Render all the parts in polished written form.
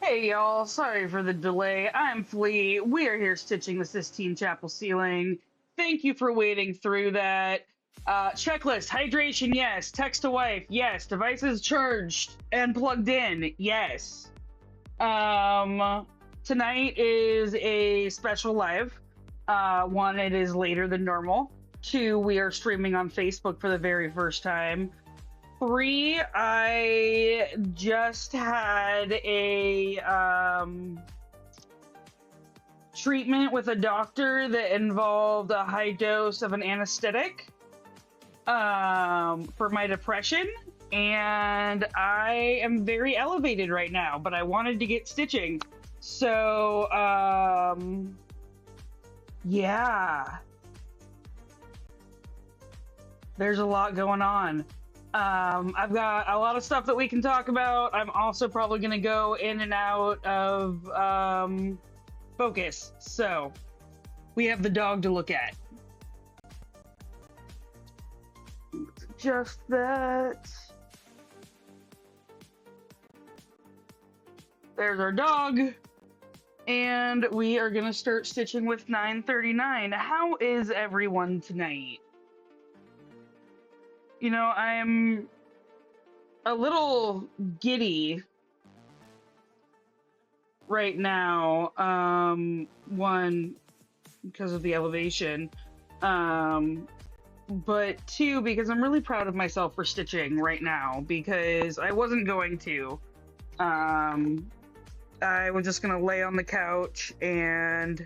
Hey y'all, sorry for the delay. I'm Flea. We are here stitching the Sistine Chapel ceiling. Thank you for waiting through that. Checklist, hydration, yes. Text to wife, yes. Devices charged and plugged in, yes. Tonight is a special live. One, it is later than normal. Two, we are streaming on Facebook for the very first time. Three, I just had a treatment with a doctor that involved a high dose of an anesthetic for my depression, and I am very elevated right now, but I wanted to get stitching. So, yeah, there's a lot going on. I've got a lot of stuff that we can talk about. I'm also probably going to go in and out of focus. So we have the dog to look at. Just that. There's our dog. And we are going to start stitching with 939. How is everyone tonight? You know, I'm a little giddy right now. One, because of the elevation. But two, because I'm really proud of myself for stitching right now, because I wasn't going to. I was just going to lay on the couch and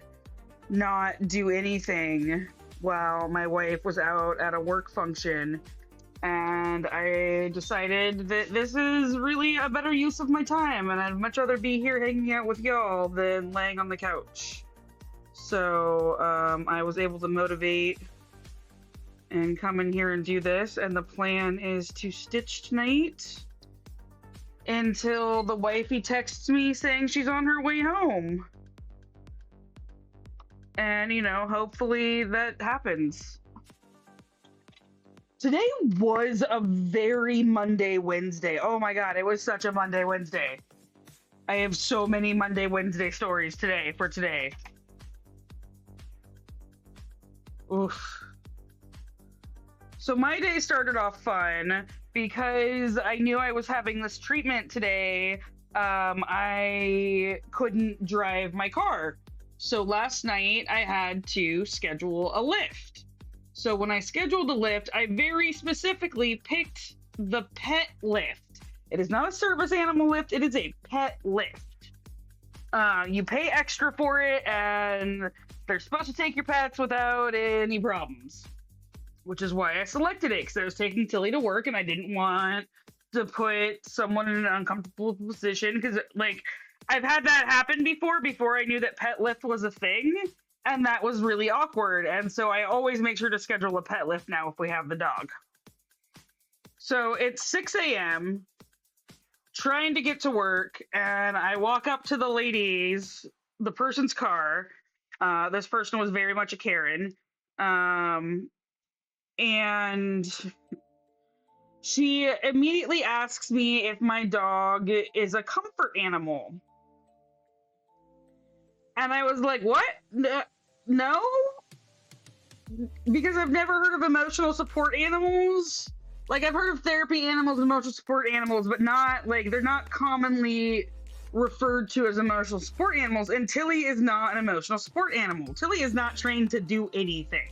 not do anything while my wife was out at a work function. And I decided that this is really a better use of my time, and I'd much rather be here hanging out with y'all than laying on the couch. So I was able to motivate and come in here and do this, and the plan is to stitch tonight until the wifey texts me saying she's on her way home. And, you know, hopefully that happens. Today was a very Monday Wednesday. Oh my god, it was such a Monday Wednesday. I have so many Monday Wednesday stories today for today. Oof. So my day started off fun because I knew I was having this treatment today. I couldn't drive my car. So last night I had to schedule a lift. So when I scheduled a lift, I very specifically picked the pet lift. It is not a service animal lift, it is a pet lift. You pay extra for it, and they're supposed to take your pets without any problems. Which is why I selected it, because I was taking Tilly to work, and I didn't want to put someone in an uncomfortable position, because, like, I've had that happen before I knew that pet lift was a thing. And that was really awkward. And so I always make sure to schedule a pet lift now if we have the dog. So it's 6 a.m. trying to get to work. And I walk up to the person's car. This person was very much a Karen. And she immediately asks me if my dog is a comfort animal. And I was like, what? No? Because I've never heard of emotional support animals. Like, I've heard of therapy animals and emotional support animals, but not, like, they're not commonly referred to as emotional support animals. And Tilly is not an emotional support animal. Tilly is not trained to do anything.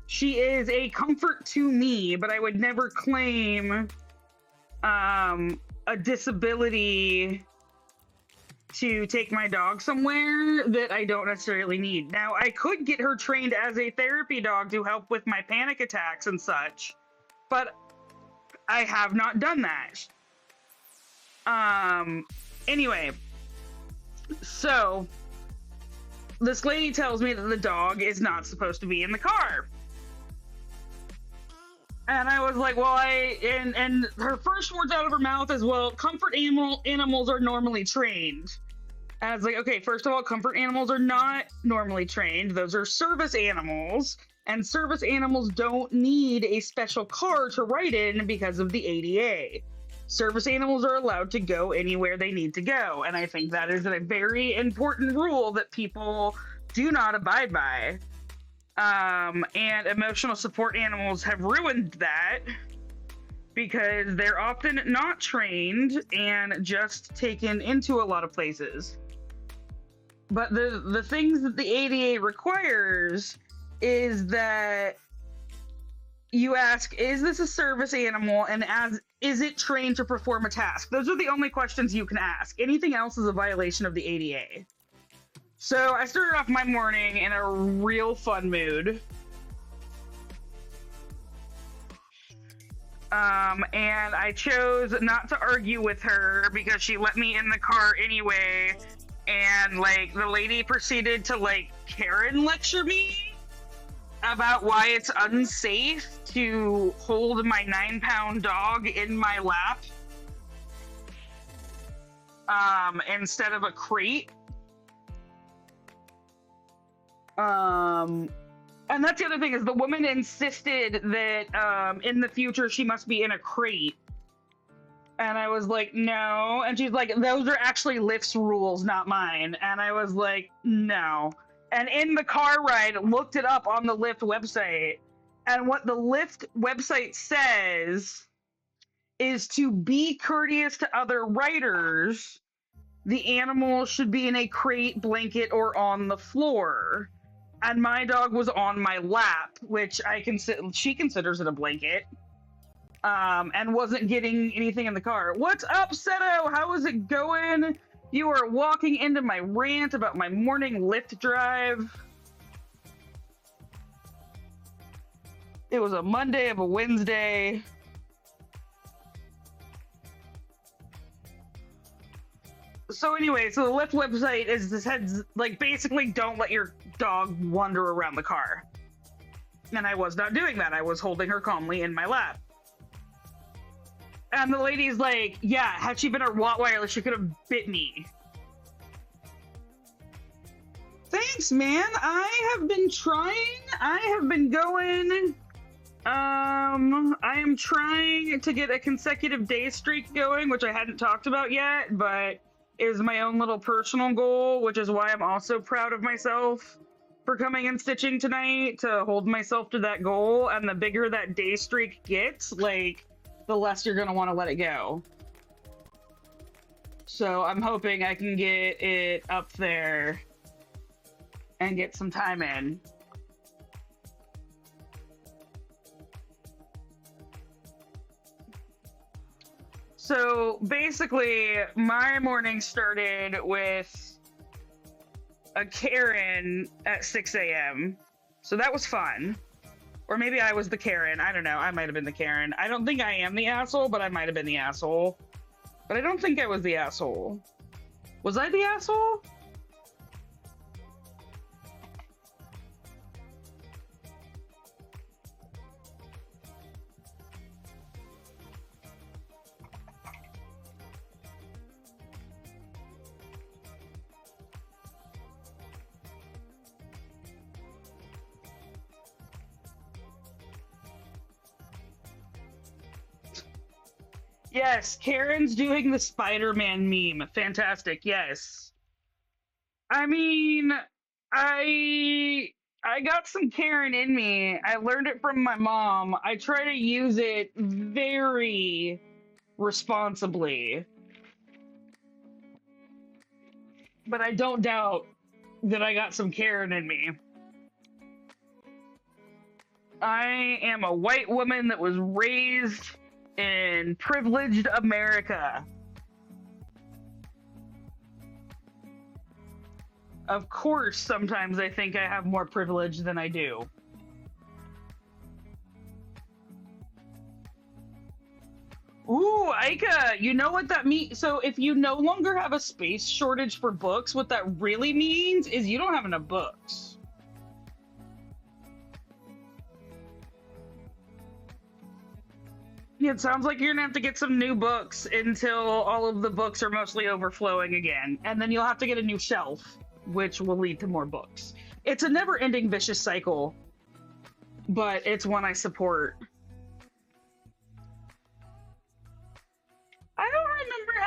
She is a comfort to me, but I would never claim a disability to take my dog somewhere that I don't necessarily need. Now, I could get her trained as a therapy dog to help with my panic attacks and such, but I have not done that. Anyway, so this lady tells me that the dog is not supposed to be in the car. And I was like, well, and her first words out of her mouth is, well, comfort animals are normally trained. And I was like, okay, first of all, comfort animals are not normally trained. Those are service animals. And service animals don't need a special car to ride in because of the ADA. Service animals are allowed to go anywhere they need to go. And I think that is a very important rule that people do not abide by. And emotional support animals have ruined that because they're often not trained and just taken into a lot of places. But the things that the ADA requires is that you ask, is this a service animal, and is it trained to perform a task? Those are the only questions you can ask. Anything else is a violation of the ADA. So I started off my morning in a real fun mood. And I chose not to argue with her because she let me in the car anyway. And like the lady proceeded to like Karen lecture me about why it's unsafe to hold my 9-pound dog in my lap instead of a crate. And that's the other thing, is the woman insisted that in the future she must be in a crate. And I was like, no. And she's like, those are actually Lyft's rules, not mine. And I was like, no. And in the car ride, looked it up on the Lyft website. And what the Lyft website says is to be courteous to other riders, the animal should be in a crate, blanket, or on the floor. And my dog was on my lap, which she considers it a blanket, and wasn't getting anything in the car. What's up, Seto? How is it going? You are walking into my rant about my morning Lyft drive. It was a Monday of a Wednesday. So anyway, so the Lyft website is this heads like basically don't let your dog wander around the car. And I was not doing that. I was holding her calmly in my lap. And the lady's like, yeah, had she been a Rottweiler, she could have bit me. Thanks, man. I have been trying. I have been going. I am trying to get a consecutive day streak going, which I hadn't talked about yet, but is my own little personal goal, which is why I'm also proud of myself for coming and stitching tonight, to hold myself to that goal. And the bigger that day streak gets, like, the less you're going to want to let it go. So I'm hoping I can get it up there and get some time in. So basically, my morning started with a Karen at 6 a.m. So that was fun. Or maybe I was the Karen. I don't know. I might have been the Karen. I don't think I am the asshole, but I might have been the asshole. But I don't think I was the asshole. Was I the asshole? Yes, Karen's doing the Spider-Man meme. Fantastic, yes. I mean, I got some Karen in me. I learned it from my mom. I try to use it very responsibly. But I don't doubt that I got some Karen in me. I am a white woman that was raised in privileged America. Of course, sometimes I think I have more privilege than I do. Ooh, Aika, you know what that means? So if you no longer have a space shortage for books, what that really means is you don't have enough books. Yeah, it sounds like you're gonna have to get some new books until all of the books are mostly overflowing again. And then you'll have to get a new shelf, which will lead to more books. It's a never-ending vicious cycle, but it's one I support.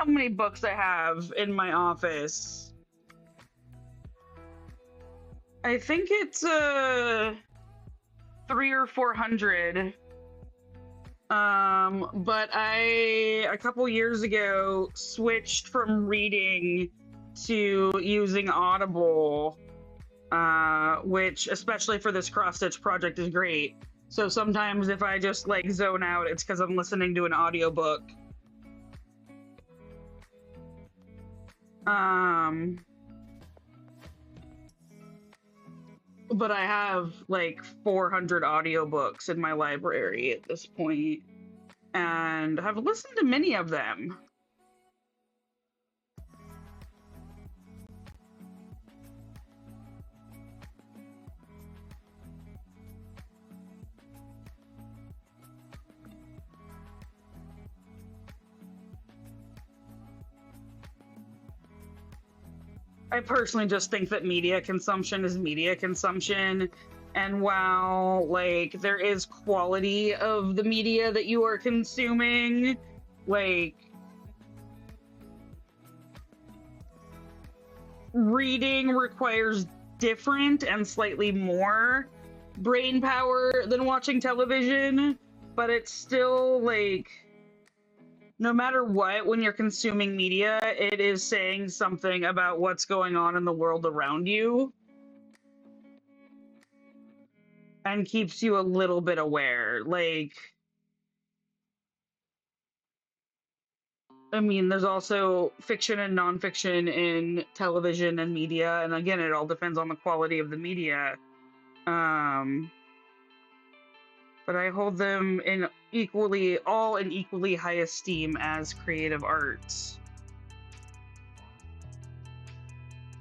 many books I have in my office. I think it's 300 or 400. But I a couple years ago switched from reading to using Audible, which especially for this cross stitch project is great. So sometimes if I just like zone out, it's because I'm listening to an audiobook. But I have like 400 audiobooks in my library at this point, and have listened to many of them. I personally just think that media consumption is media consumption. And while, like, there is quality of the media that you are consuming, like, reading requires different and slightly more brain power than watching television, but it's still, like, no matter what, when you're consuming media, it is saying something about what's going on in the world around you and keeps you a little bit aware. Like, I mean, there's also fiction and nonfiction in television and media, and again, it all depends on the quality of the media. Um, but I hold them in all in equally high esteem as creative arts.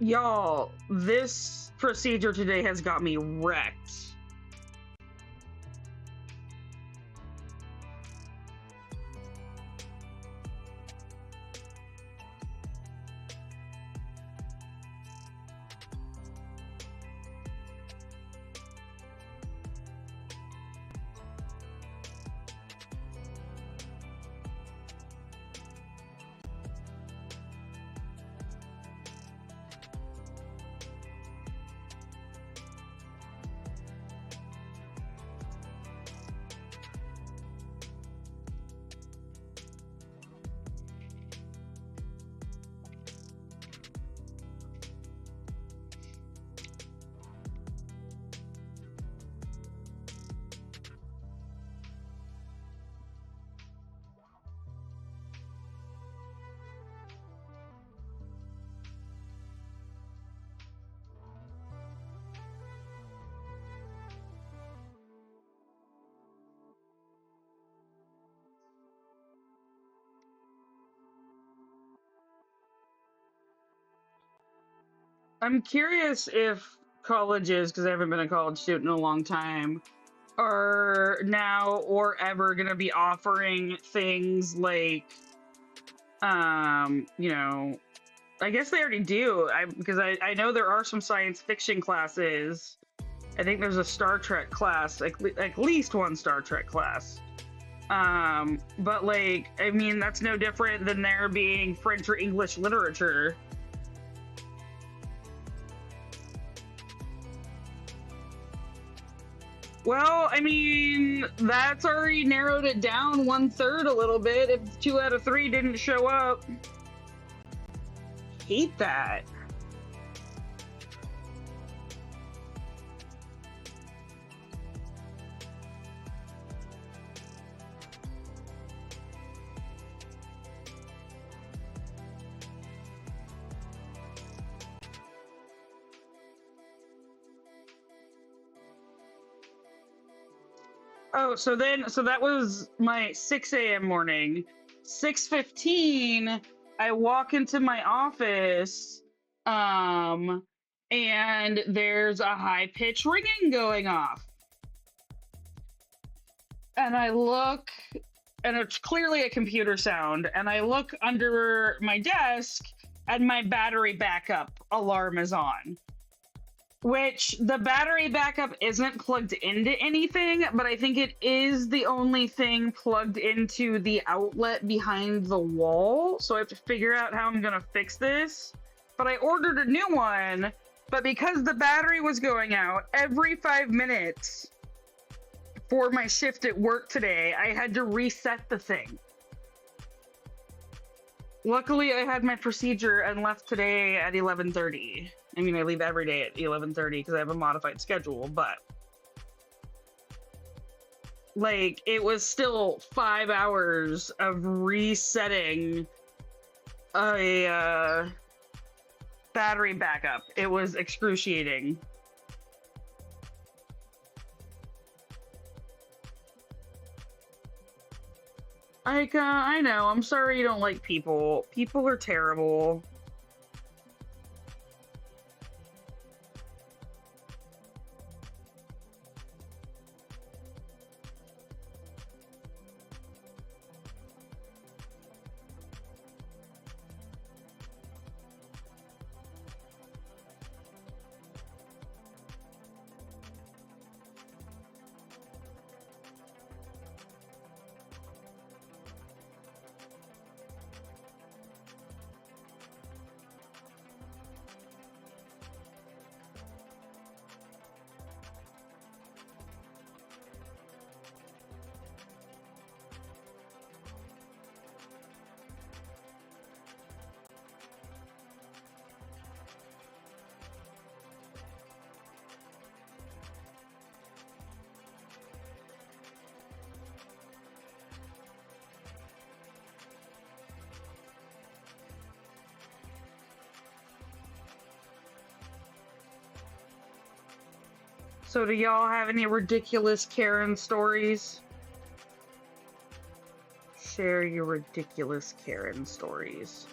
Y'all, this procedure today has got me wrecked. I'm curious if colleges, because I haven't been a college student in a long time, are now or ever going to be offering things like, you know, I guess they already do. Because I know there are some science fiction classes. I think there's a Star Trek class, like at least one Star Trek class. But like, I mean, that's no different than there being French or English literature. Well, I mean, that's already narrowed it down 1/3 a little bit. If 2 out of 3 didn't show up, hate that. Oh, so that was my 6 a.m. morning. 6:15, I walk into my office, um, and there's a high pitched ringing going off. And I look, and it's clearly a computer sound. And I look under my desk, and my battery backup alarm is on. Which the battery backup isn't plugged into anything, but I think it is the only thing plugged into the outlet behind the wall. So I have to figure out how I'm gonna fix this. But I ordered a new one, but because the battery was going out every 5 minutes for my shift at work today, I had to reset the thing. Luckily, I had my procedure and left today at 11:30. I mean, I leave every day at 11:30 because I have a modified schedule, but like it was still 5 hours of resetting a battery backup. It was excruciating. Ika, I know. I'm sorry you don't like people. People are terrible. So do y'all have any ridiculous Karen stories? Share your ridiculous Karen stories.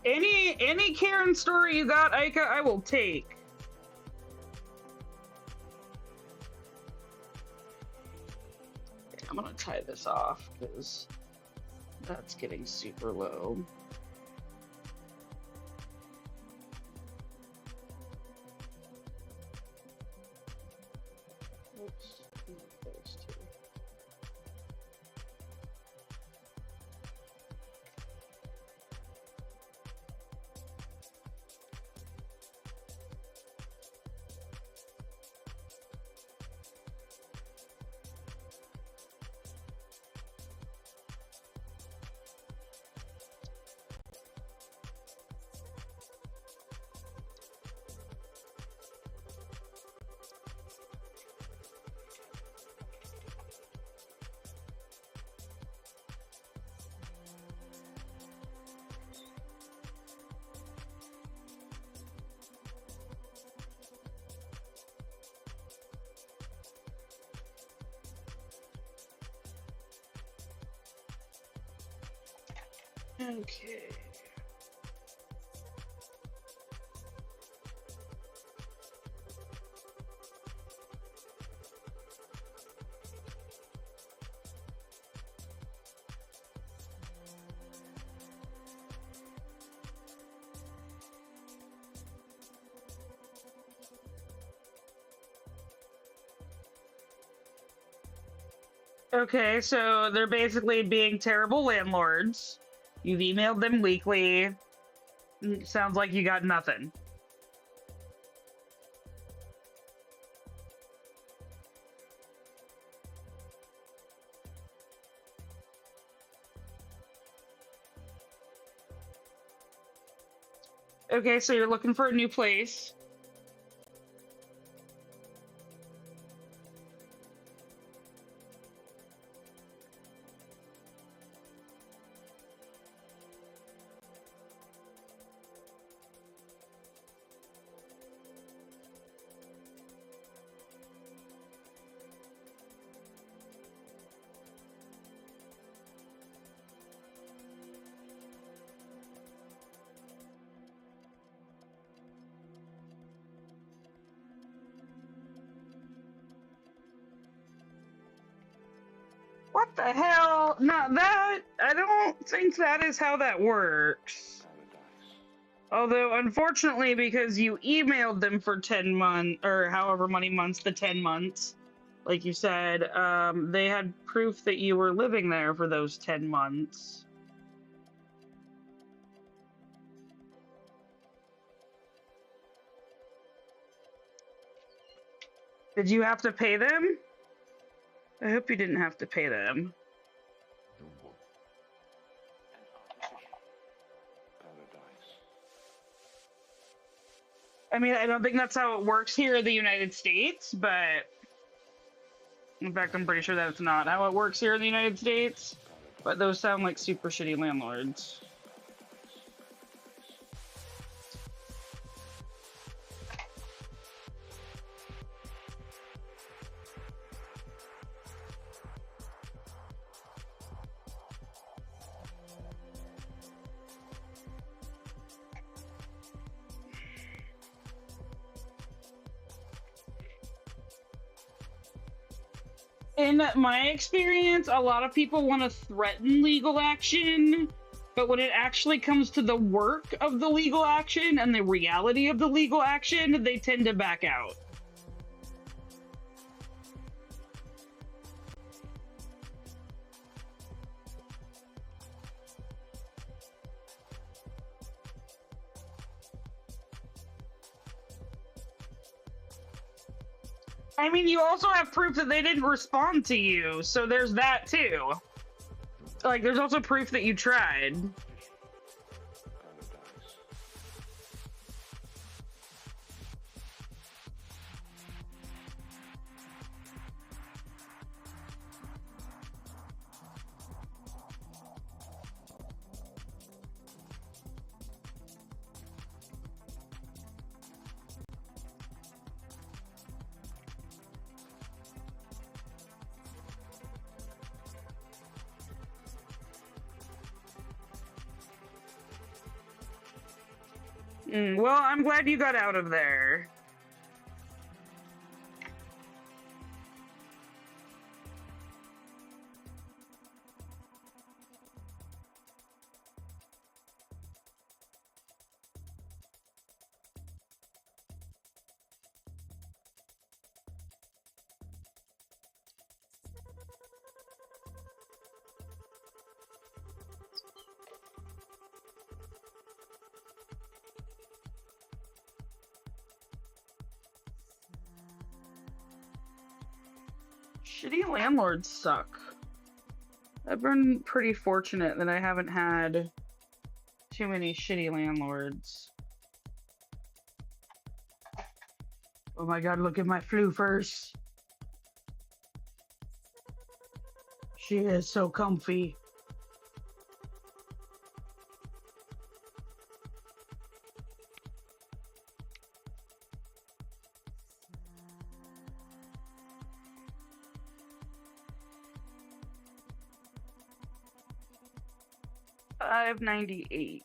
Any Karen story you got, Ika, I will take. Okay, I'm gonna tie this off because that's getting super low. Oops, those two. Okay. Okay, so they're basically being terrible landlords. You've emailed them weekly. Sounds like you got nothing. Okay, so you're looking for a new place. The hell? Not that. I don't think that is how that works. Although, unfortunately, because you emailed them for 10 months, or however many months, the 10 months, like you said, they had proof that you were living there for those 10 months. Did you have to pay them? I hope you didn't have to pay them. I mean, I don't think that's how it works here in the United States, but in fact, I'm pretty sure that's not how it works here in the United States. But those sound like super shitty landlords. In my experience, a lot of people want to threaten legal action, but when it actually comes to the work of the legal action and the reality of the legal action, they tend to back out. I mean, you also have proof that they didn't respond to you, so there's that too. Like, there's also proof that you tried. Well, I'm glad you got out of there. Shitty landlords suck. I've been pretty fortunate that I haven't had too many shitty landlords. Oh my god, look at my floofers. She is so comfy. $5.98.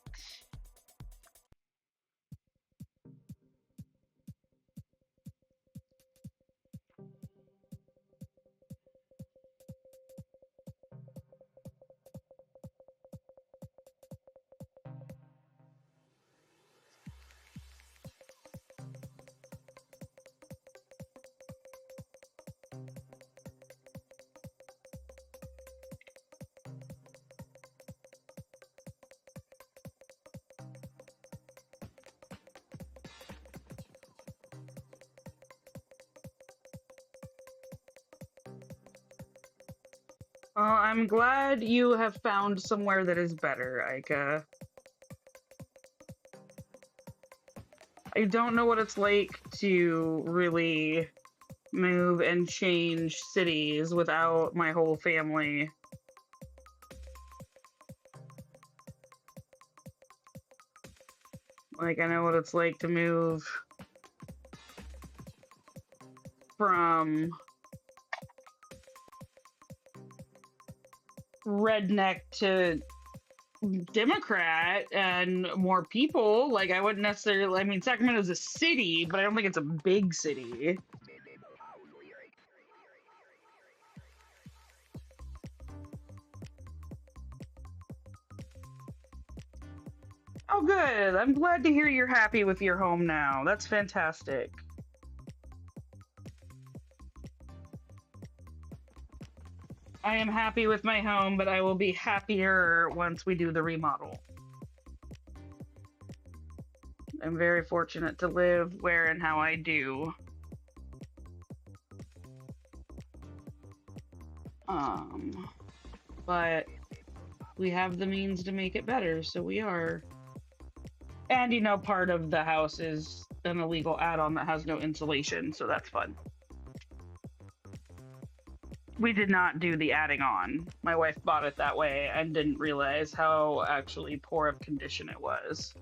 Well, I'm glad you have found somewhere that is better, Aika. I don't know what it's like to really move and change cities without my whole family. Like, I know what it's like to move from redneck to Democrat and more people. Like, I wouldn't necessarily, I mean, Sacramento's a city, but I don't think it's a big city. Oh, good. I'm glad to hear you're happy with your home now. That's fantastic. I am happy with my home, but I will be happier once we do the remodel. I'm very fortunate to live where and how I do. But we have the means to make it better, so we are. And you know, part of the house is an illegal add-on that has no insulation, so that's fun. We did not do the adding on. My wife bought it that way and didn't realize how actually poor of condition it was.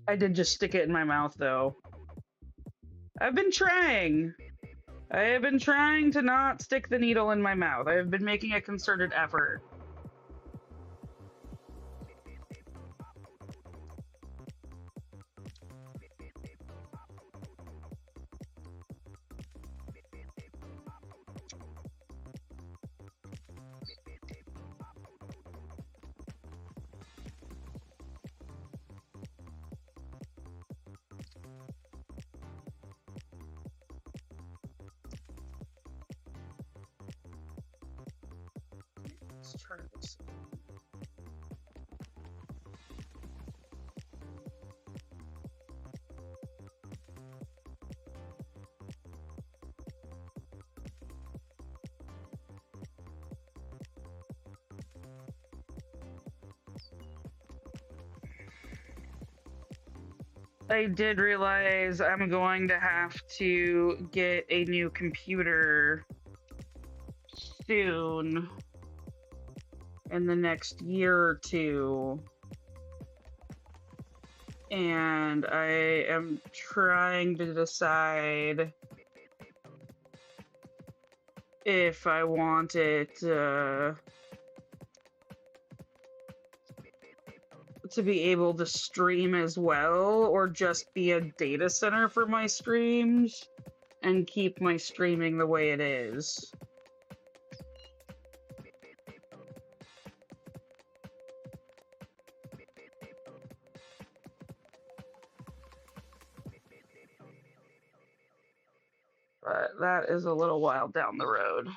I did just stick it in my mouth though. I've been trying. I have been trying to not stick the needle in my mouth. I have been making a concerted effort. Let's try this. I did realize I'm going to have to get a new computer soon in the next year or two. And I am trying to decide if I want it to be able to stream as well, or just be a data center for my streams and keep my streaming the way it is. But that is a little while down the road.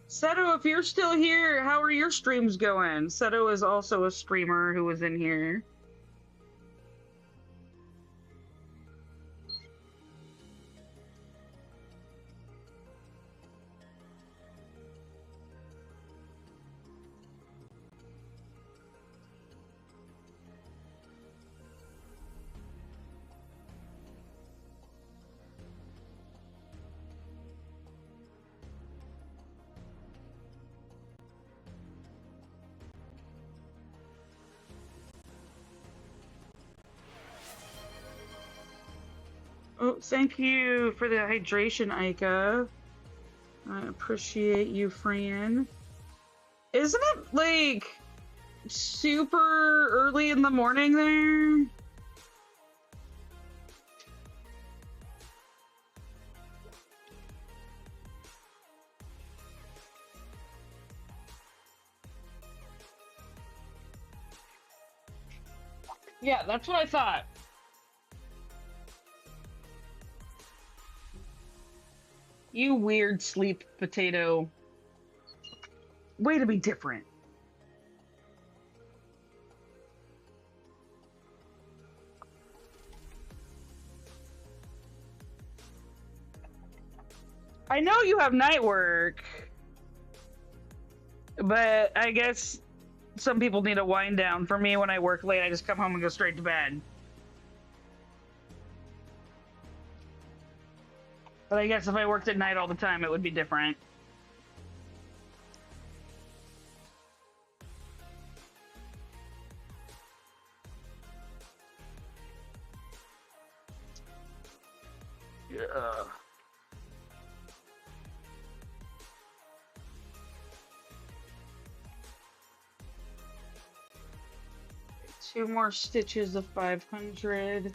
Seto, if you're still here, how are your streams going? Seto is also a streamer who was in here. Oh, thank you for the hydration, Aika. I appreciate you, Fran. Isn't it, like, super early in the morning there? Yeah, that's what I thought. You weird sleep potato. Way to be different. I know you have night work, but I guess some people need a wind down. For me, when I work late, I just come home and go straight to bed. But I guess if I worked at night all the time, it would be different. Yeah. 2 more stitches of 500.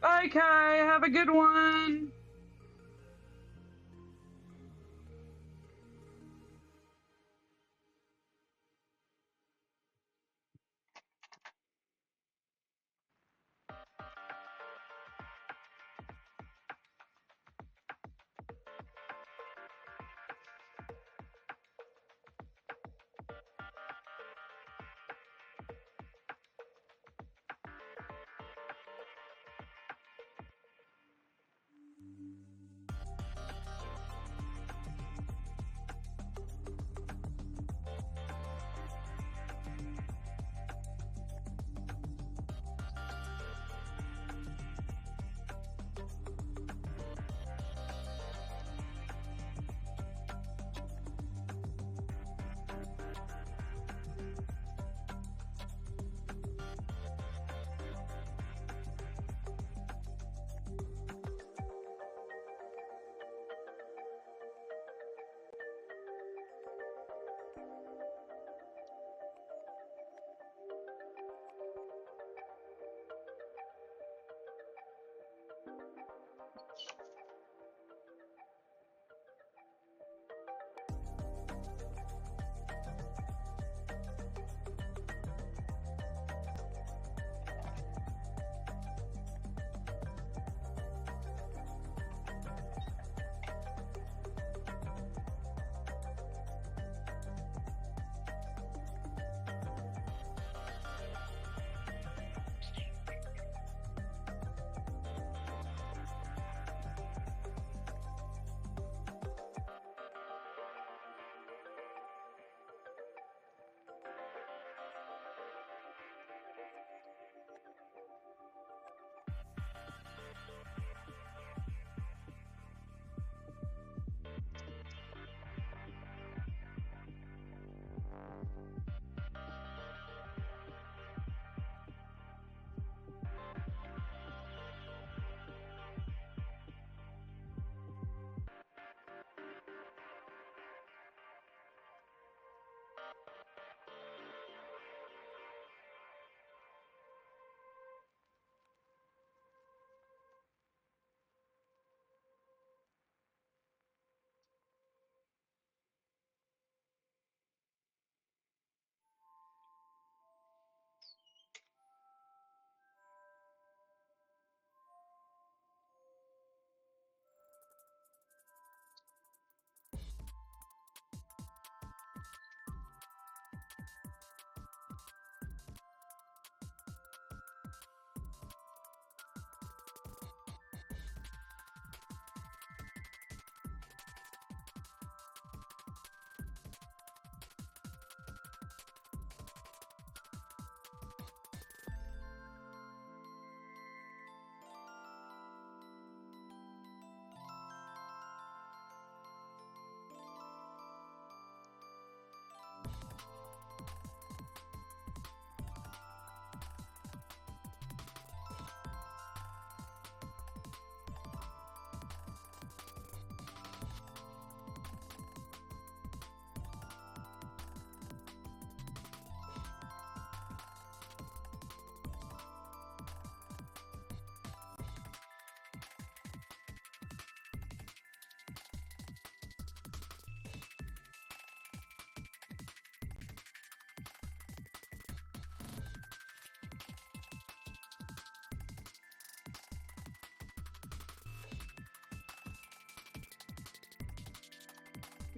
Bye, Kai. Have a good one.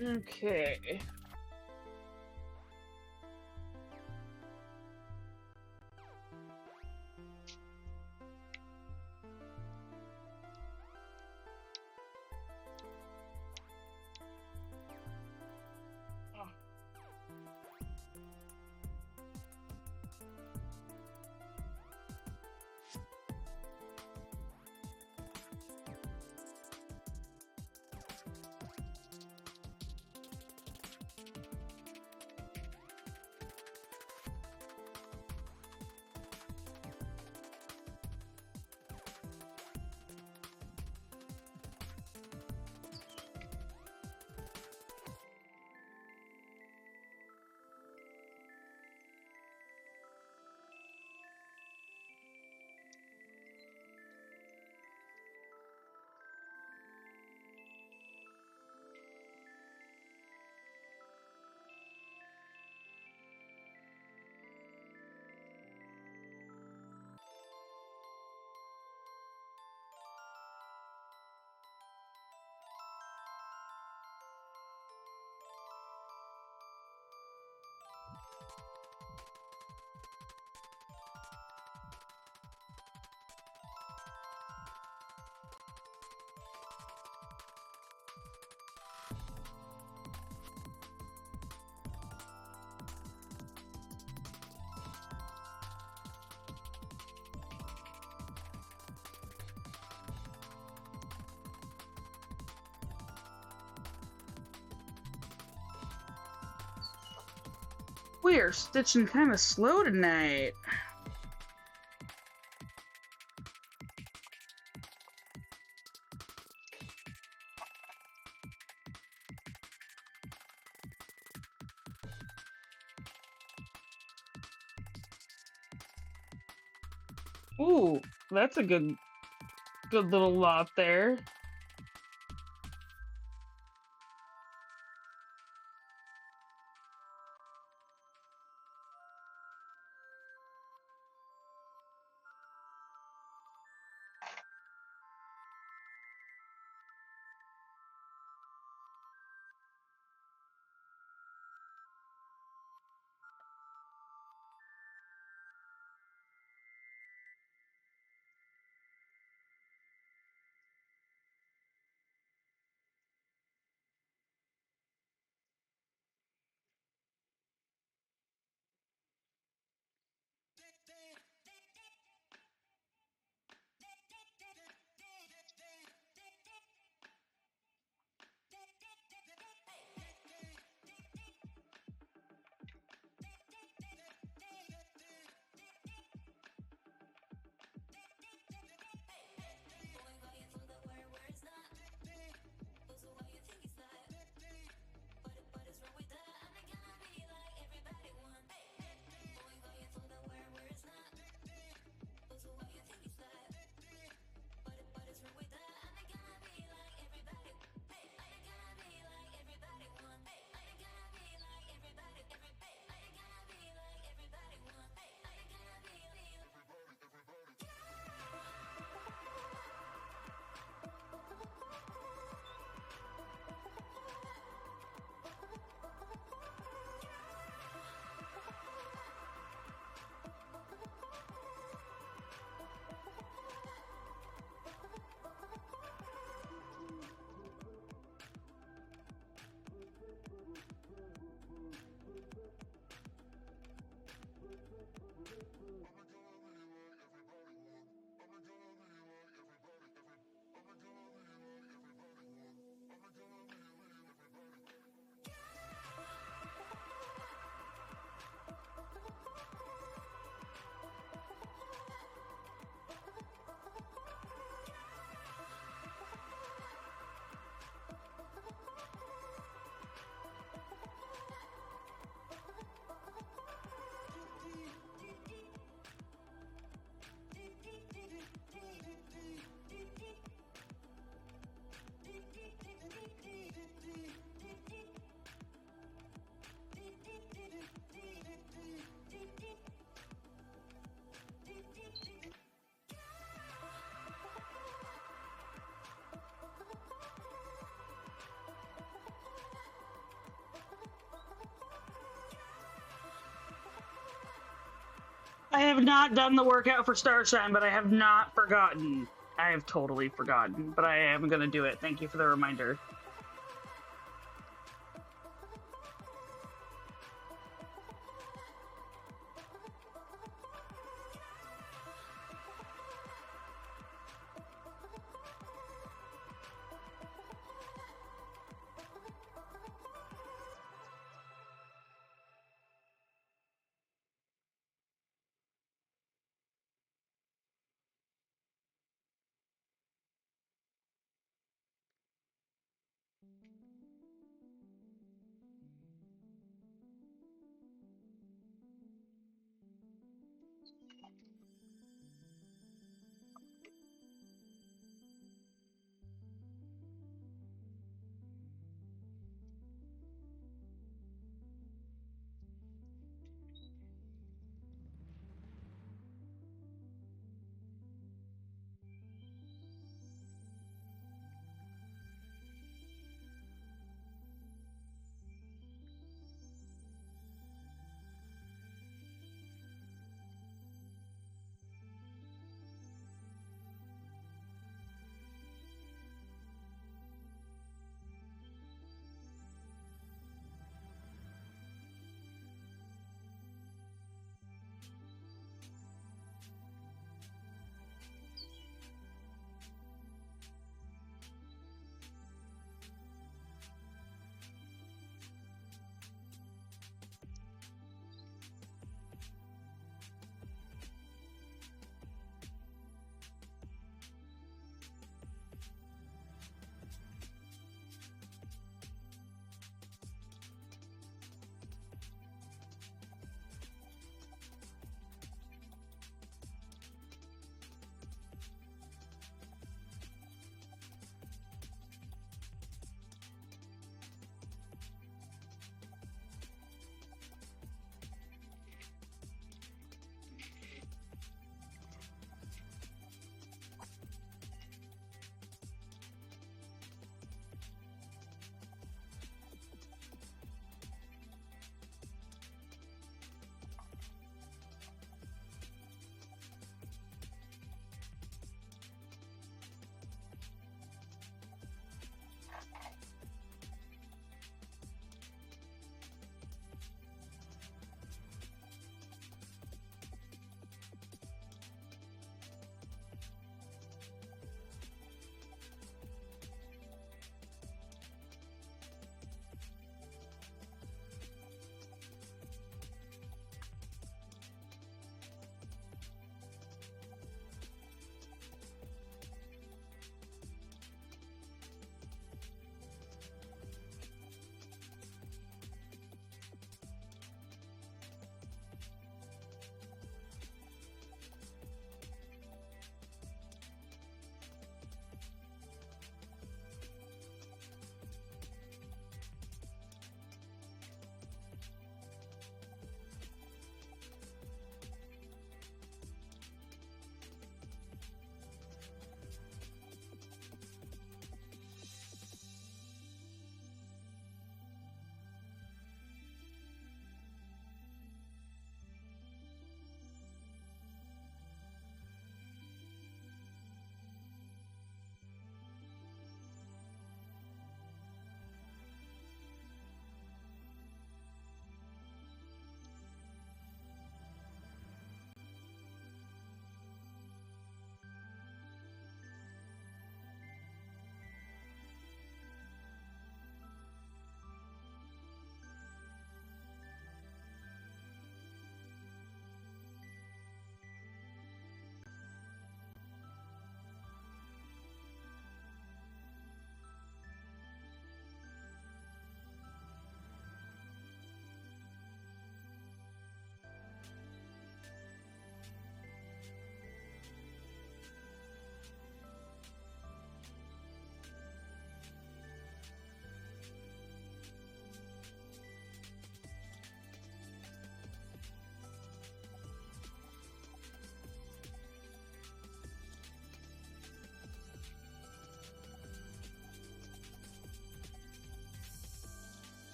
Okay. We are stitching kind of slow tonight. Ooh, that's a good little lot there. I have not done the workout for Starshine, but I have not forgotten. I have totally forgotten, but I am going to do it. Thank you for the reminder.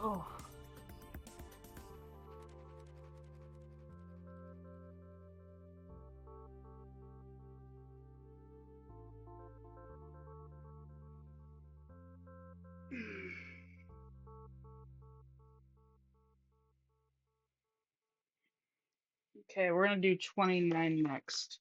Oh. Okay, we're gonna do 29 next.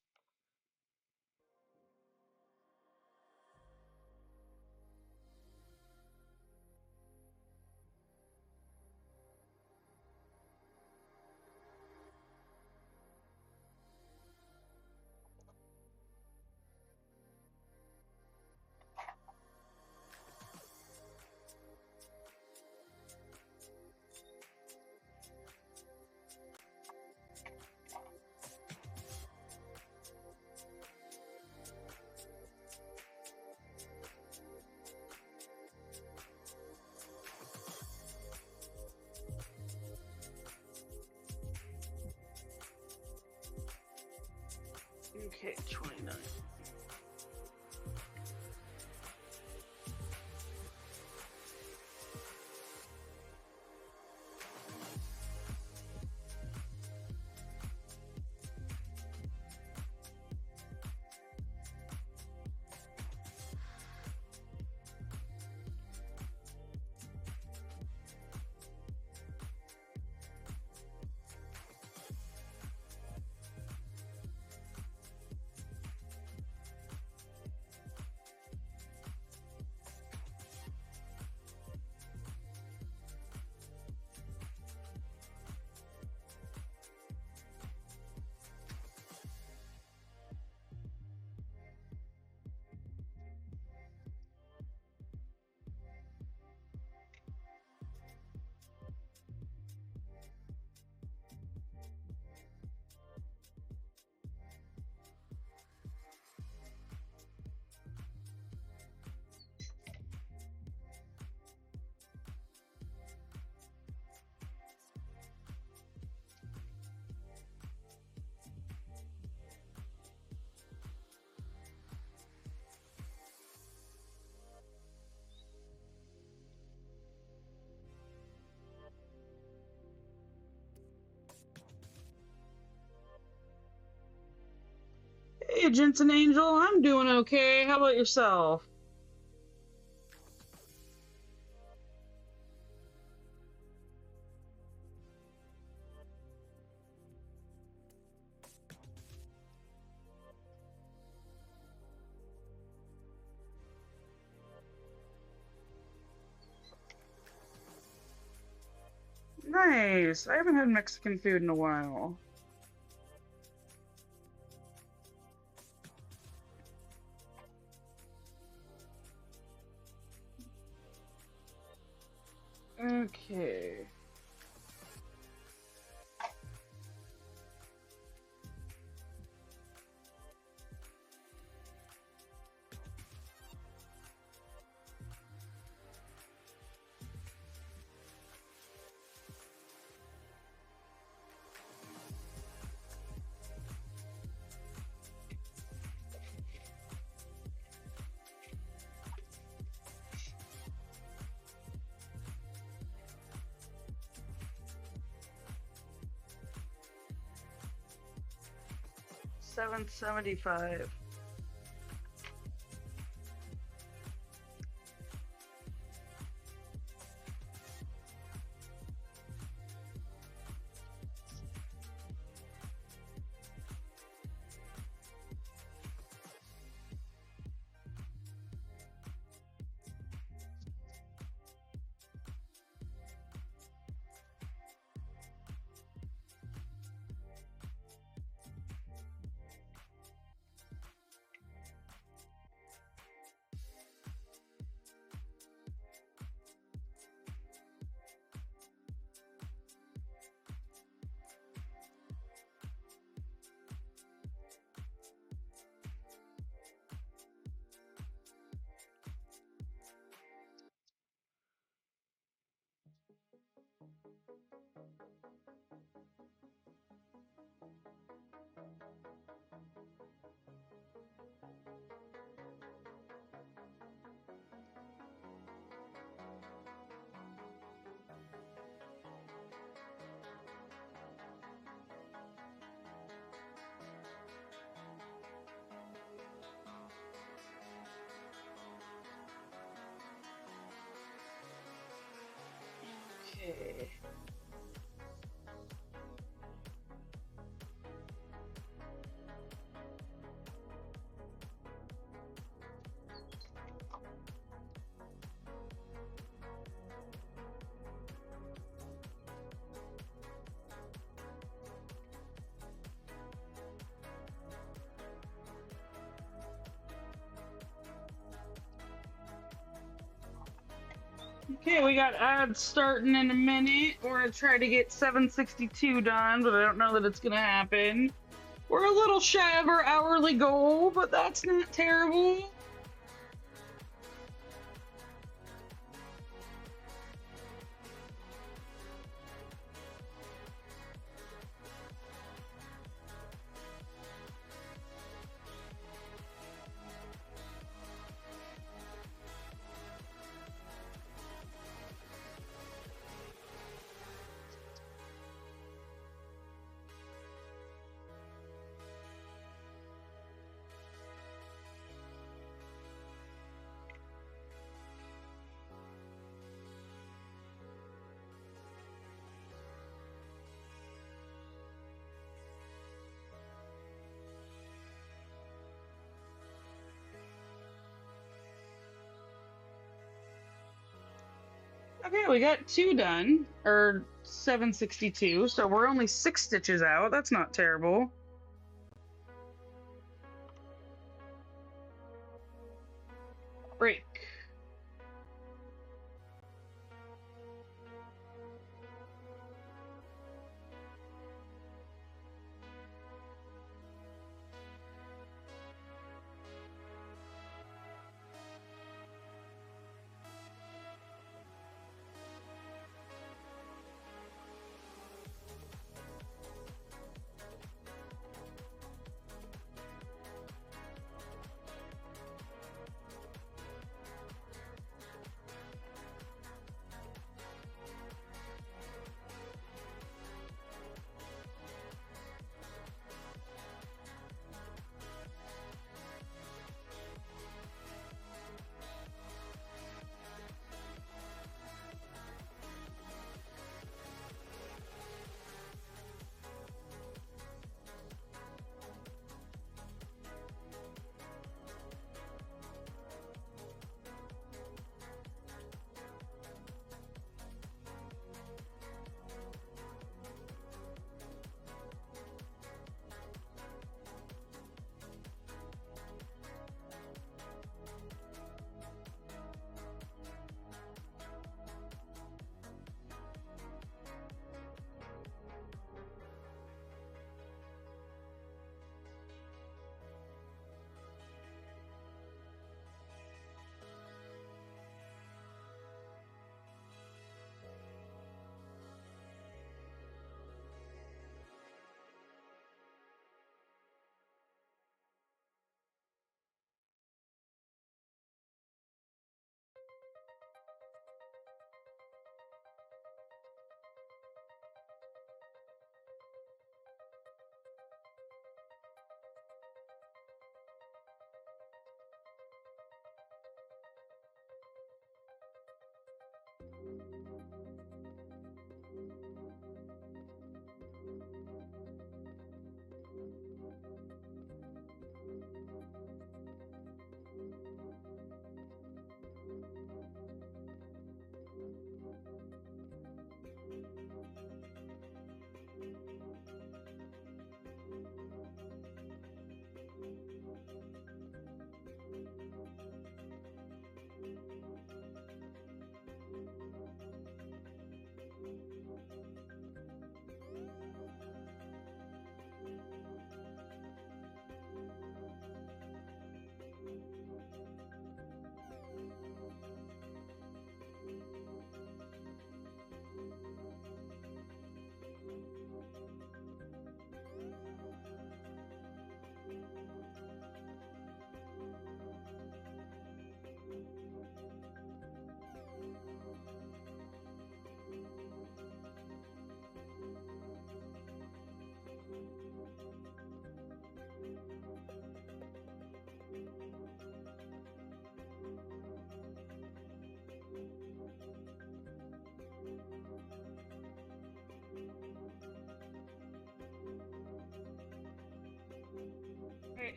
Okay, 29. Hey, Jensen Angel, I'm doing okay. How about yourself? Nice. I haven't had Mexican food in a while. Okay. $7.75. Okay. Okay, we got ads starting in a minute. We're gonna try to get 762 done, but I don't know that it's gonna happen. We're a little shy of our hourly goal, but that's not terrible. Okay, we got two done, or 762, so we're only 6 stitches out. That's not terrible. Break.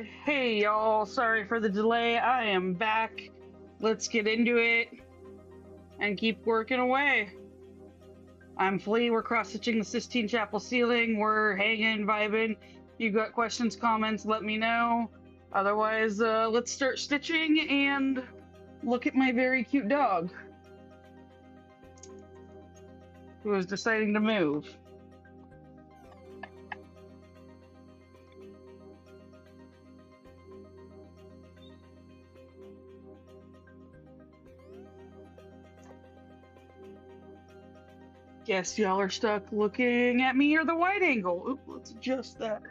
Hey y'all, sorry for the delay. I am back. Let's get into it and keep working away. I'm Flea. We're cross stitching the Sistine Chapel ceiling. We're hanging, vibing. You got questions, comments, let me know. Otherwise, let's start stitching and look at my very cute dog who is deciding to move. Guess y'all are stuck looking at me or the wide angle. Oop, let's adjust that.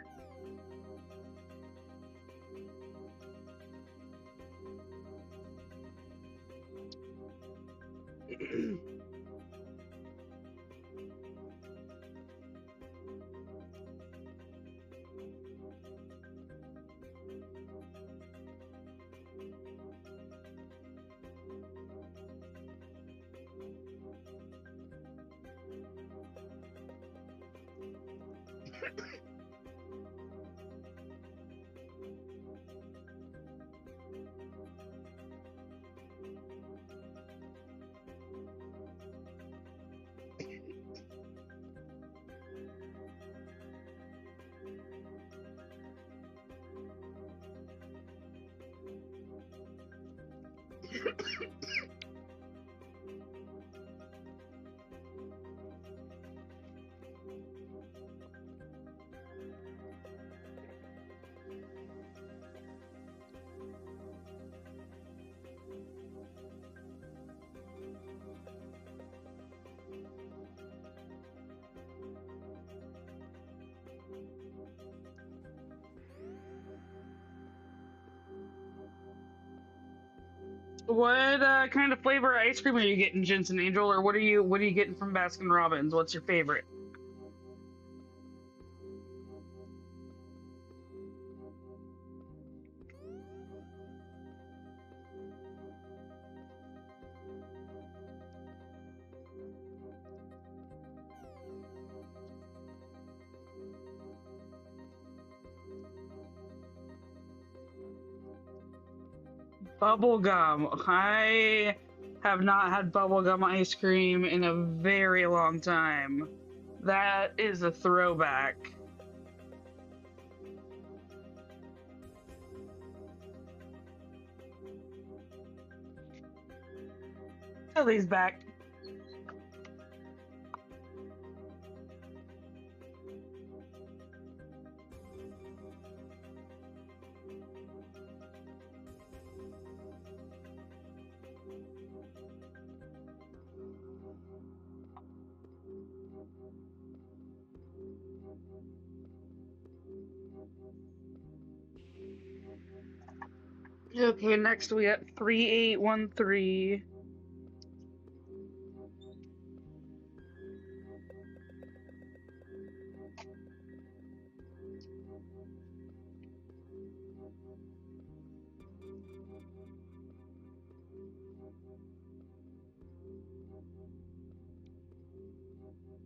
What kind of flavor ice cream are you getting, Jensen Angel, or what are you getting from Baskin Robbins? What's your favorite? Bubblegum. I have not had bubblegum ice cream in a very long time. That is a throwback. Tilly's back. Okay, next we got 3813.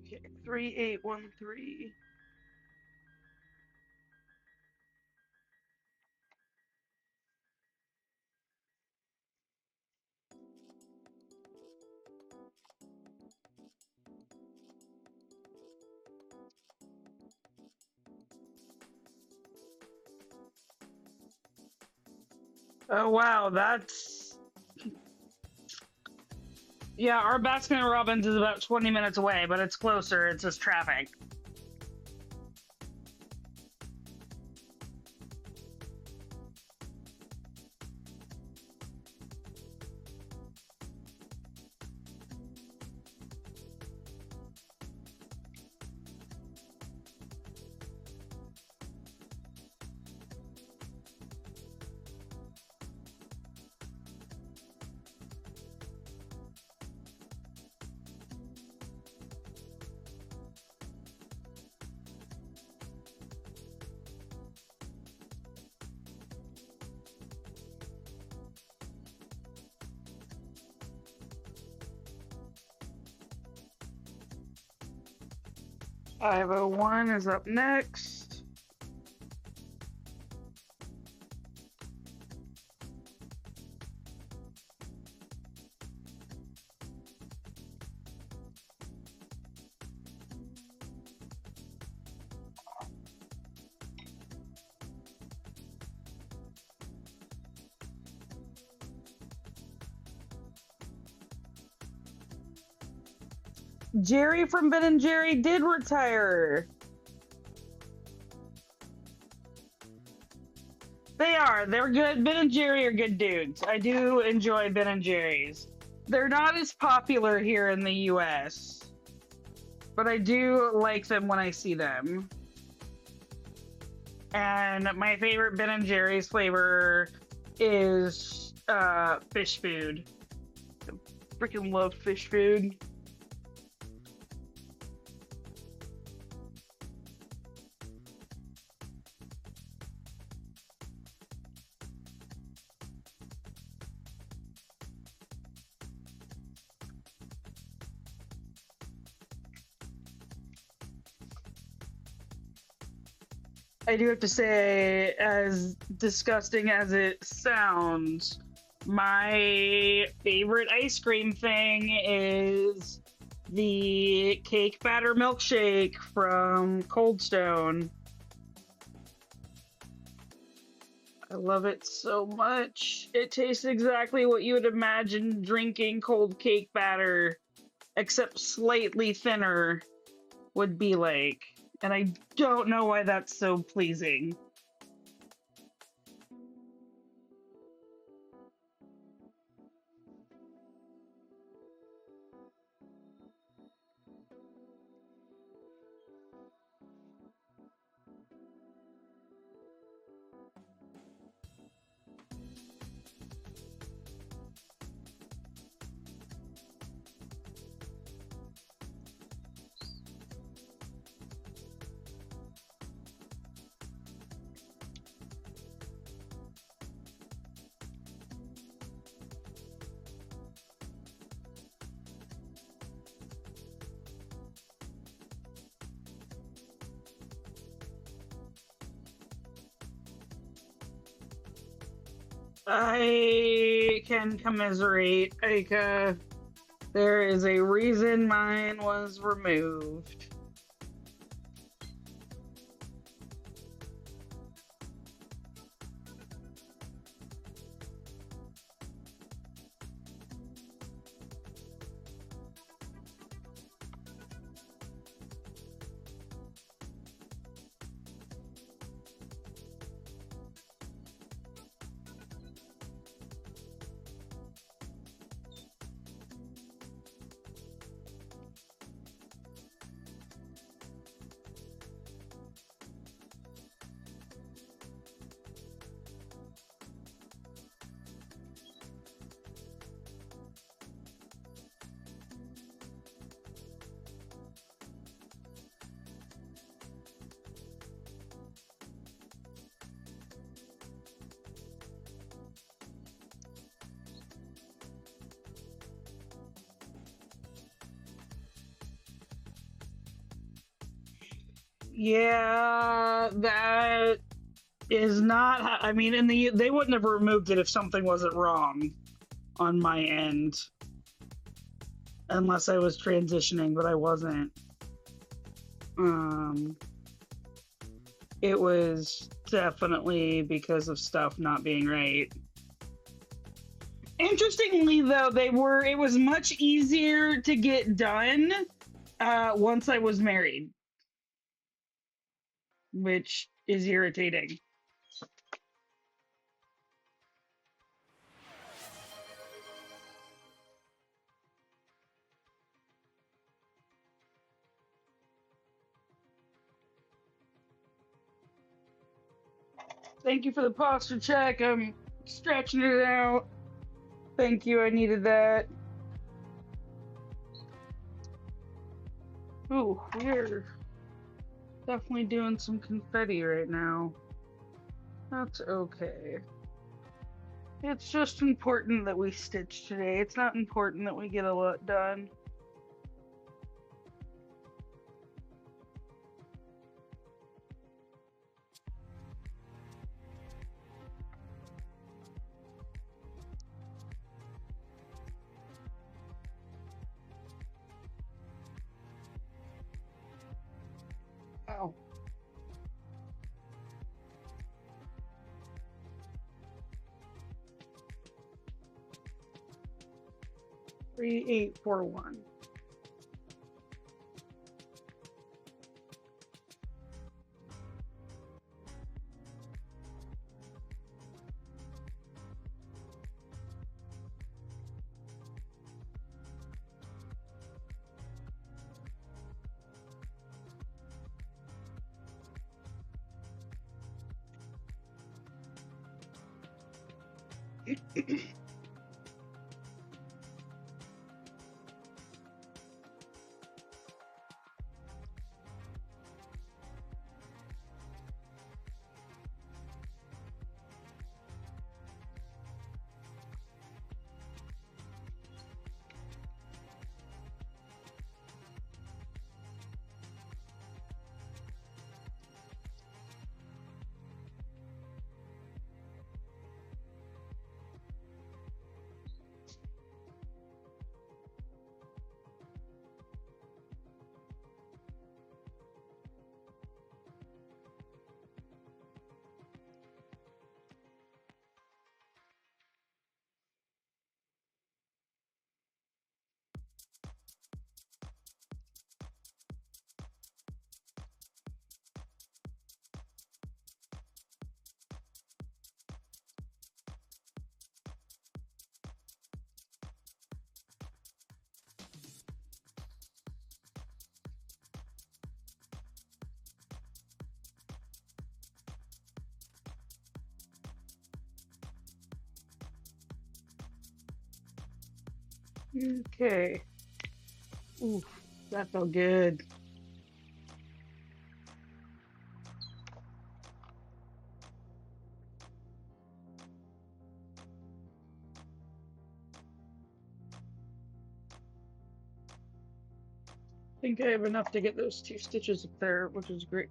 Okay, 3813. Oh wow, that's yeah, our Baskin Robbins is about 20 minutes away, but it's closer. It's just traffic. Five oh one is up next. Jerry from Ben and Jerry did retire. They are. They're good. Ben and Jerry are good dudes. I do enjoy Ben and Jerry's. They're not as popular here in the US, but I do like them when I see them. And my favorite Ben and Jerry's flavor is fish food. I freaking love fish food. I do have to say, as disgusting as it sounds, my favorite ice cream thing is the cake batter milkshake from Cold Stone. I love it so much. It tastes exactly what you would imagine drinking cold cake batter, except slightly thinner, would be like. And I don't know why that's so pleasing. I can commiserate. Like, there is a reason mine was removed. Yeah, that is not. I mean, they wouldn't have removed it if something wasn't wrong on my end, unless I was transitioning, but I wasn't. Um, it was definitely because of stuff not being right. Interestingly, though, it was much easier to get done once I was married, which is irritating. Thank you for the posture check. I'm stretching it out. Thank you. I needed that. Ooh, we're definitely doing some confetti right now. That's okay. It's just important that we stitch today. It's not important that we get a lot done. Ow. 3841. Okay. Oof, that felt good. I think I have enough to get those 2 stitches up there, which is great.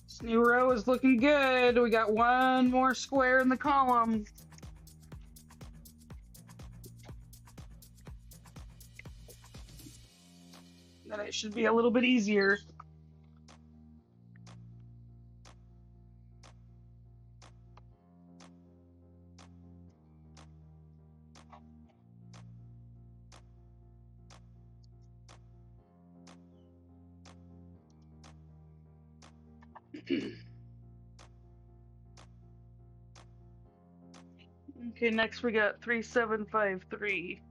This new row is looking good. We got one more square in the column. Then it should be a little bit easier. Okay, next we got 3753.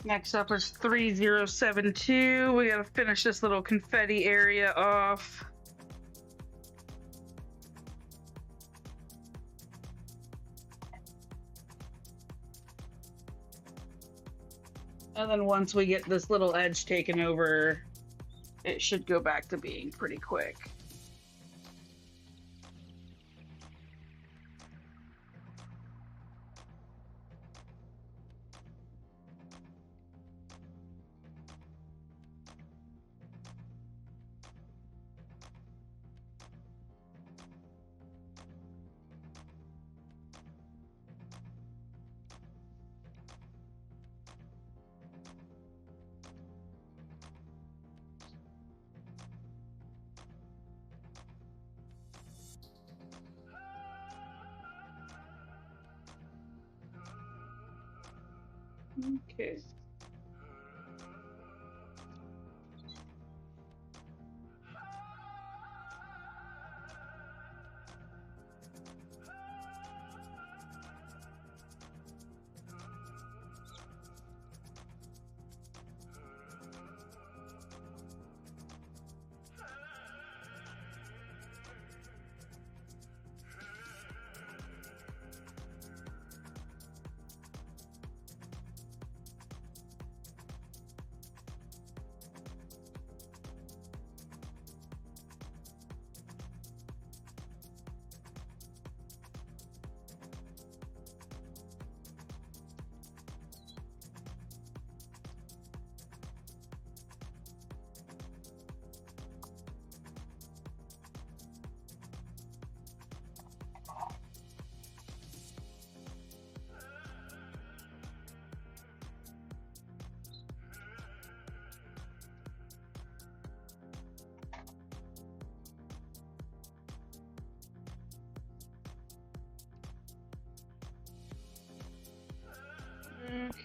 Next up is 3072. We gotta finish this little confetti area off. And then once we get this little edge taken over, it should go back to being pretty quick. Okay.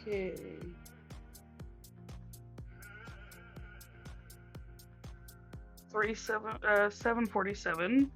Okay. 747.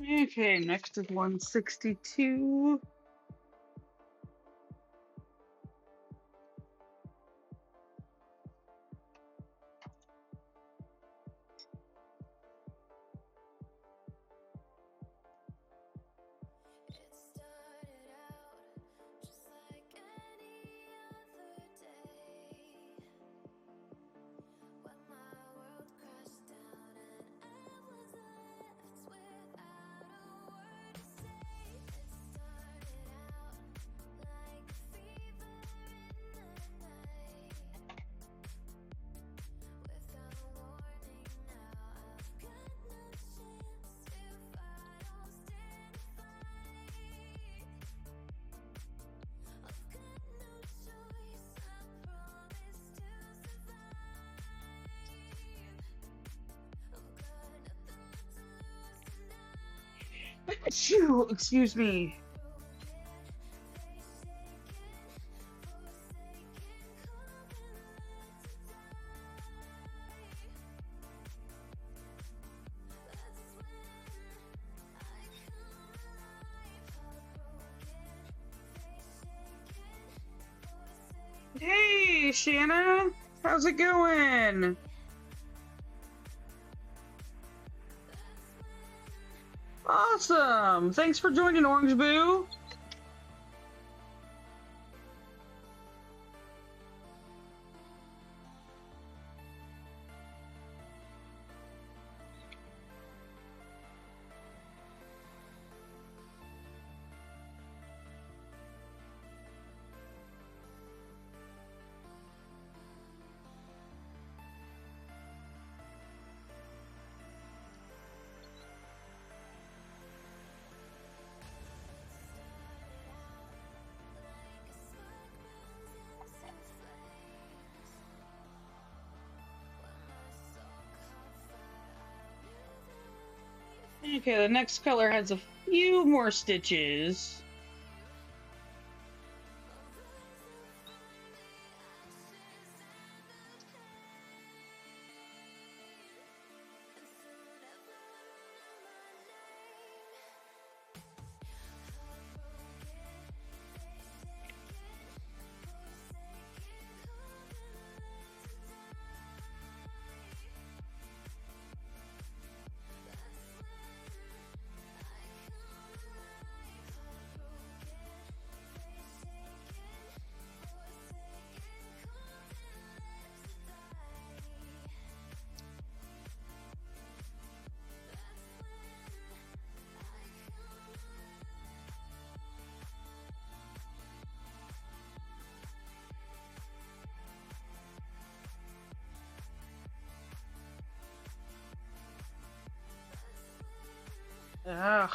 Okay, next is 162. Achoo! Excuse me. Hey, Shanna. How's it going? Awesome. Thanks for joining, Orange Boo. Okay, the next color has a few more stitches. Ugh.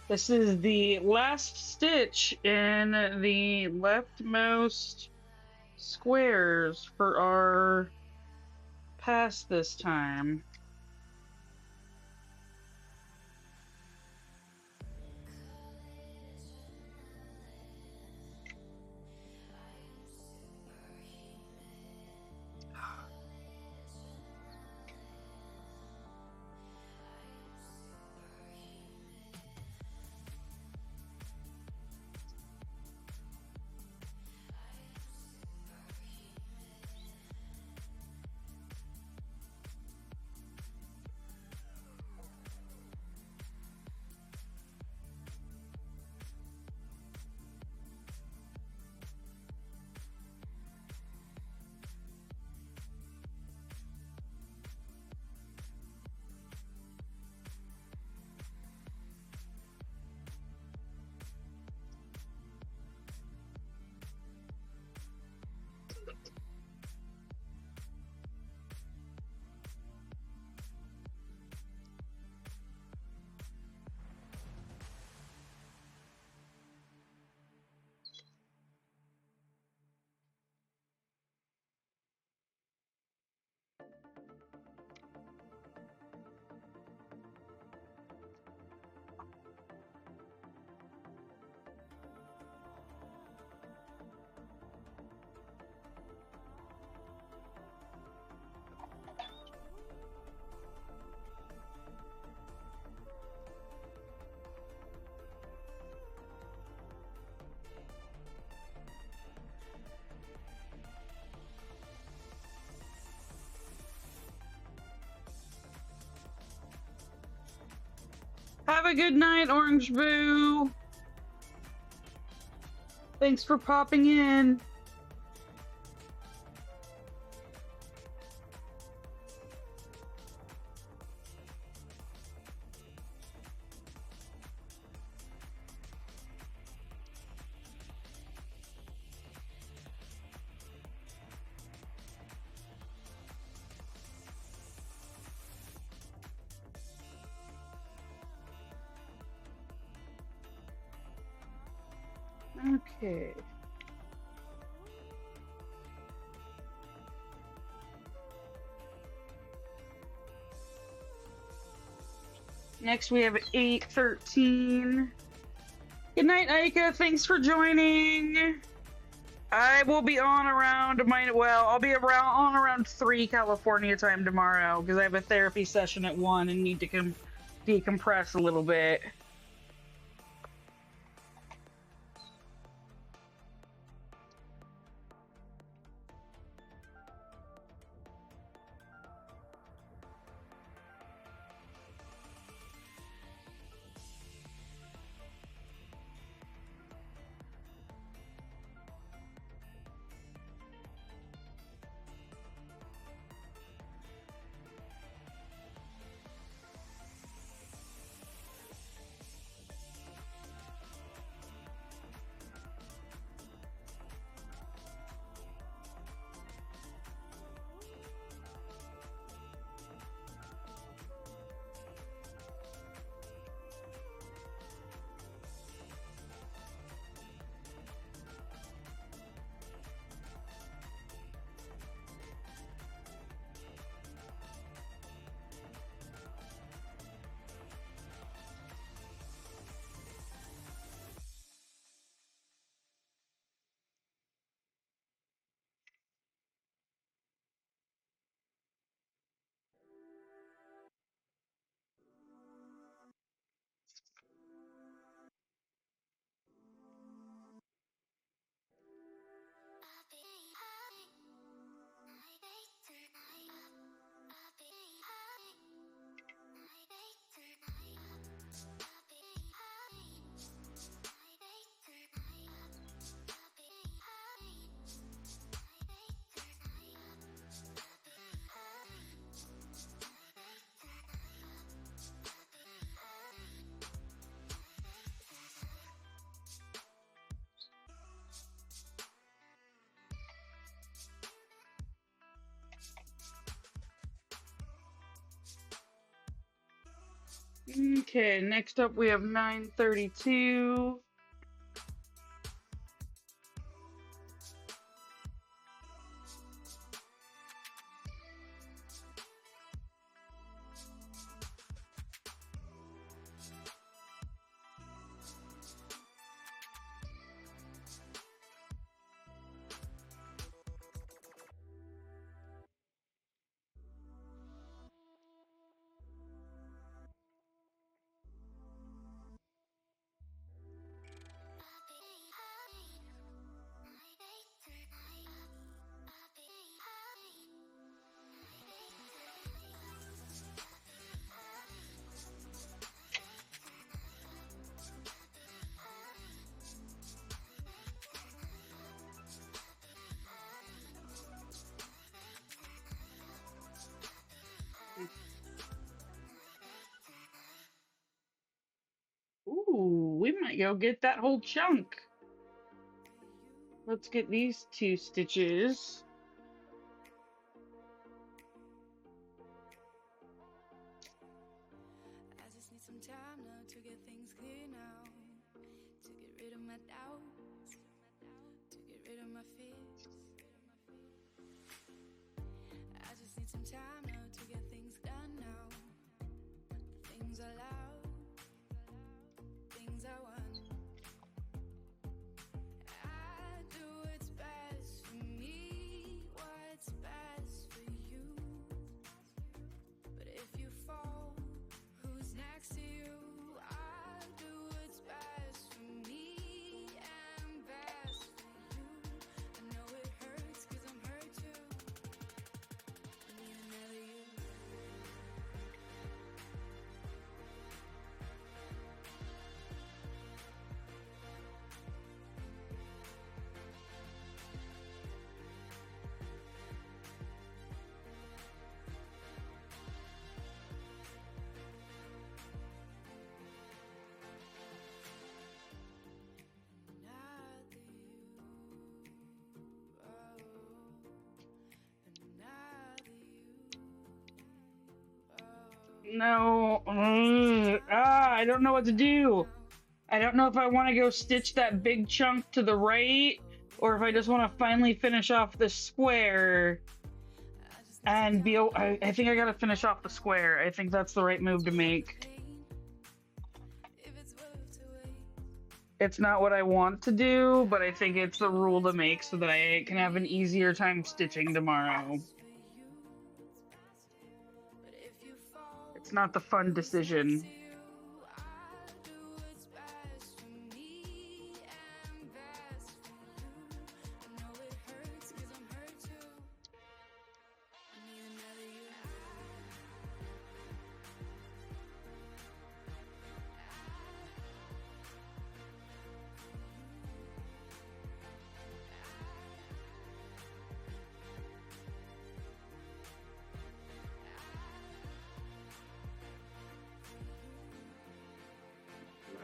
This is the last stitch in the leftmost squares for our pass this time. Have a good night, Orange Boo. Thanks for popping in. Okay. Next we have 813. Good night, Aika. Thanks for joining. I will be on around I'll be around 3 California time tomorrow because I have a therapy session at 1 and need to decompress a little bit. Okay, next up we have 932. Ooh, we might go get that whole chunk. Let's get these 2 stitches. I just need some time now to get things clear now, to get rid of my doubts, to get rid of my fears. I just need some time now to get things done now, the things I love, things I want. I do what's best for me, what's best for you. But if you fall, who's next to you? I do what's best for me and best for you. I know it hurts 'cause I'm hurt too. I need another you. Another you. Oh, another you. Oh. No. I don't know what to do. I don't know if I want to go stitch that big chunk to the right, or if I just want to finally finish off the square and be. I think I gotta finish off the square. I think that's the right move to make. It's not what I want to do, but I think it's the rule to make so that I can have an easier time stitching tomorrow. It's not the fun decision.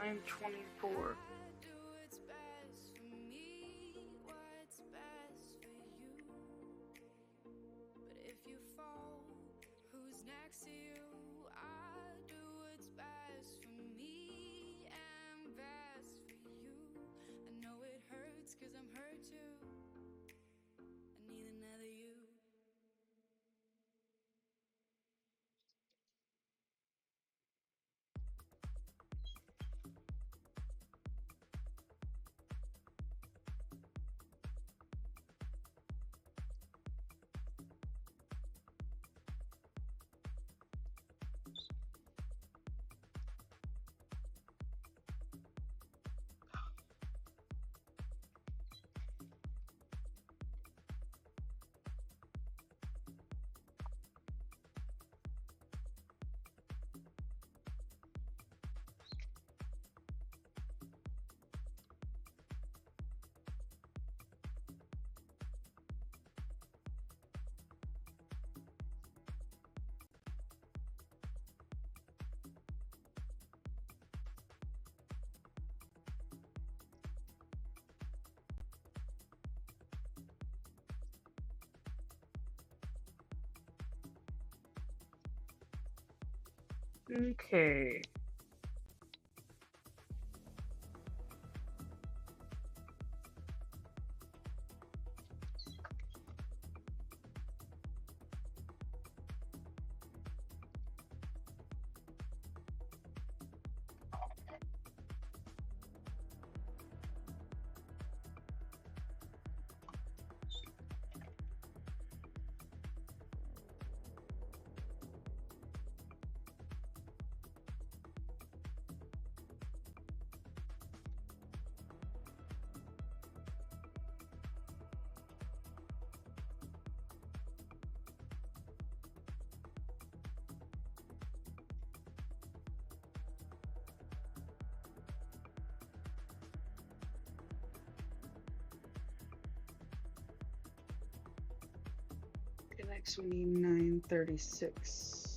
I'm 24. Okay. Okay, next we need 936.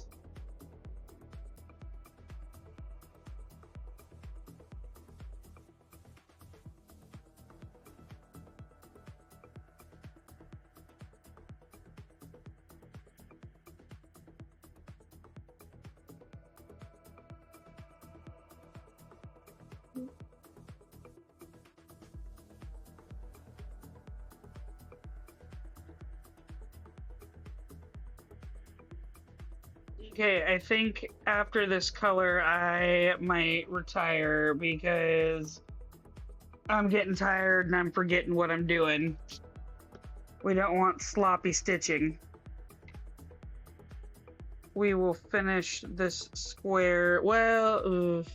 Okay, I think after this color I might retire because I'm getting tired and I'm forgetting what I'm doing. We don't want sloppy stitching. We will finish this square. Well, ugh.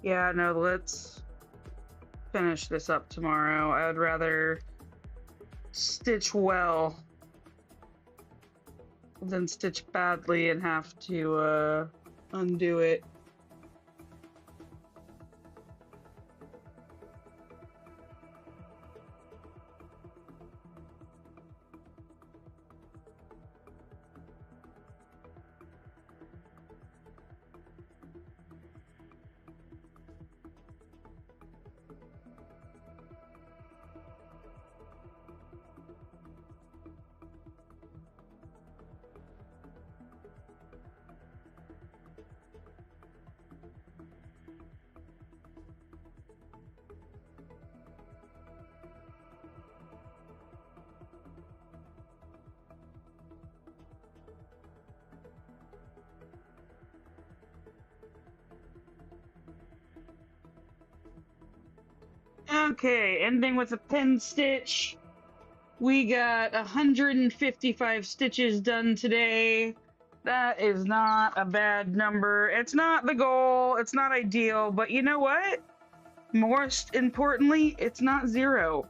Yeah, no, let's finish this up tomorrow. I would rather stitch well than stitch badly and have to undo it. Okay, ending with a pin stitch. We got 155 stitches done today. That is not a bad number. It's not the goal, it's not ideal, but you know what? Most importantly, it's not zero.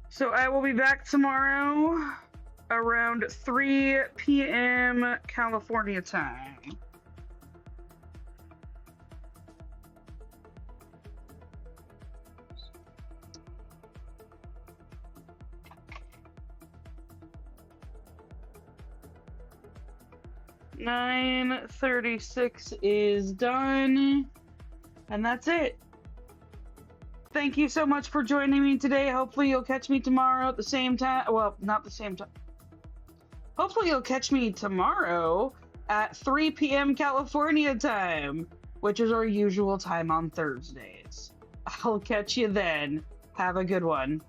So I will be back tomorrow around 3 p.m. California time. $9:36 is done, and that's it. Thank you so much for joining me today. Hopefully you'll catch me tomorrow at the same time. Well, not the same time. Hopefully you'll catch me tomorrow at 3 p.m. California time, which is our usual time on Thursdays. I'll catch you then. Have a good one.